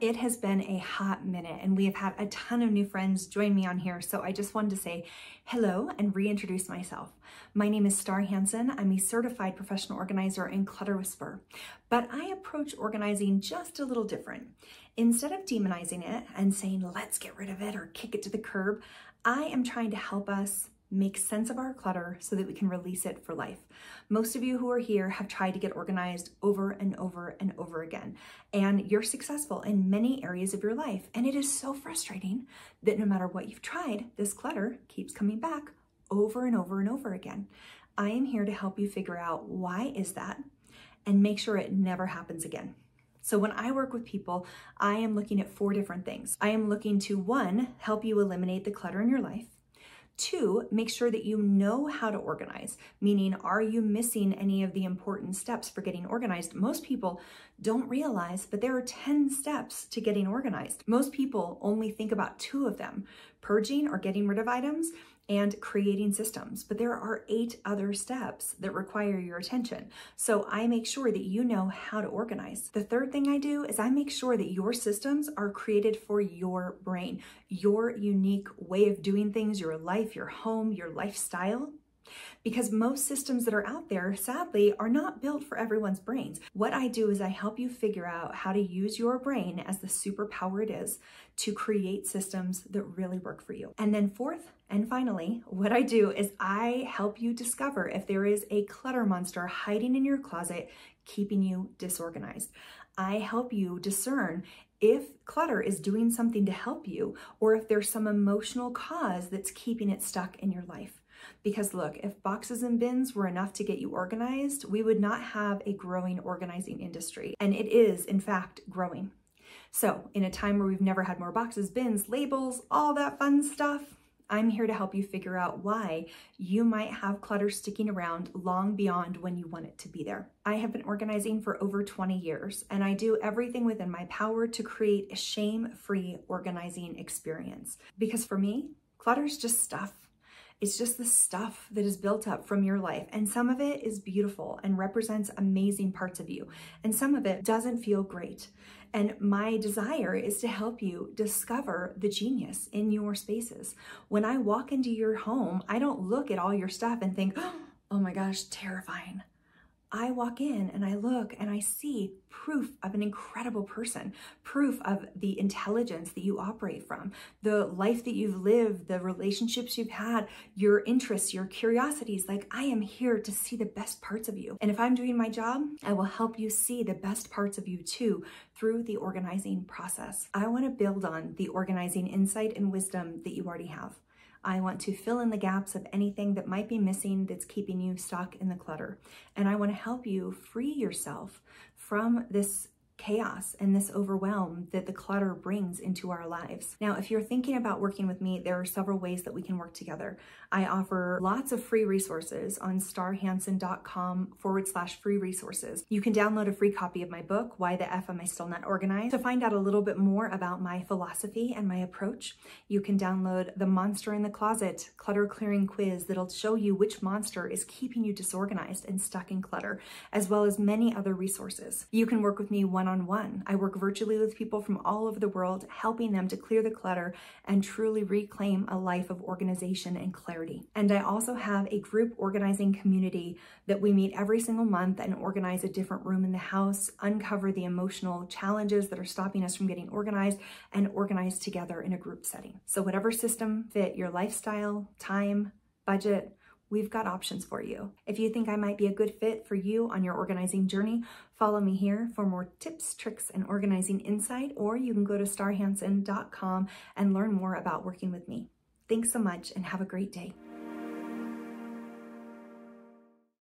It has been a hot minute and we have had a ton of new friends join me on here, so I just wanted to say hello and reintroduce myself. My name is Star Hansen. I'm a certified professional organizer and Clutter Whisperer, but I approach organizing just a little different. Instead of demonizing it and saying, let's get rid of it or kick it to the curb, I am trying to help us make sense of our clutter so that we can release it for life. Most of you who are here have tried to get organized over and over and over again, and you're successful in many areas of your life. And it is so frustrating that no matter what you've tried, this clutter keeps coming back over and over and over again. I am here to help you figure out why is that and make sure it never happens again. So when I work with people, I am looking at 4 different things. I am looking to 1, help you eliminate the clutter in your life. 2, make sure that you know how to organize, meaning are you missing any of the important steps for getting organized? Most people don't realize, but there are 10 steps to getting organized. Most people only think about 2 of them, purging or getting rid of items and creating systems, but there are 8 other steps that require your attention. So I make sure that you know how to organize. The 3rd thing I do is I make sure that your systems are created for your brain, your unique way of doing things, your life, your home, your lifestyle. Because most systems that are out there, sadly, are not built for everyone's brains. What I do is I help you figure out how to use your brain as the superpower it is to create systems that really work for you. And then 4th and finally, what I do is I help you discover if there is a clutter monster hiding in your closet, keeping you disorganized. I help you discern if clutter is doing something to help you or if there's some emotional cause that's keeping it stuck in your life. Because look, if boxes and bins were enough to get you organized, we would not have a growing organizing industry. And it is, in fact, growing. So in a time where we've never had more boxes, bins, labels, all that fun stuff, I'm here to help you figure out why you might have clutter sticking around long beyond when you want it to be there. I have been organizing for over 20 years, and I do everything within my power to create a shame-free organizing experience. Because for me, clutter is just stuff. It's just the stuff that is built up from your life. And some of it is beautiful and represents amazing parts of you. And some of it doesn't feel great. And my desire is to help you discover the genius in your spaces. When I walk into your home, I don't look at all your stuff and think, oh my gosh, terrifying. I walk in and I look and I see proof of an incredible person, proof of the intelligence that you operate from, the life that you've lived, the relationships you've had, your interests, your curiosities. Like, I am here to see the best parts of you. And if I'm doing my job, I will help you see the best parts of you too through the organizing process. I want to build on the organizing insight and wisdom that you already have. I want to fill in the gaps of anything that might be missing that's keeping you stuck in the clutter. And I want to help you free yourself from this chaos and this overwhelm that the clutter brings into our lives. Now, if you're thinking about working with me, there are several ways that we can work together. I offer lots of free resources on starhansen.com/free resources. You can download a free copy of my book, Why the F Am I Still Not Organized? To find out a little bit more about my philosophy and my approach, you can download the Monster in the Closet Clutter Clearing Quiz that'll show you which monster is keeping you disorganized and stuck in clutter, as well as many other resources. You can work with me one-on-one. I work virtually with people from all over the world, helping them to clear the clutter and truly reclaim a life of organization and clarity. And I also have a group organizing community that we meet every single month and organize a different room in the house, uncover the emotional challenges that are stopping us from getting organized, and organize together in a group setting. So whatever system fit your lifestyle, time, budget, we've got options for you. If you think I might be a good fit for you on your organizing journey, follow me here for more tips, tricks, and organizing insight, or you can go to starhansen.com and learn more about working with me. Thanks so much and have a great day.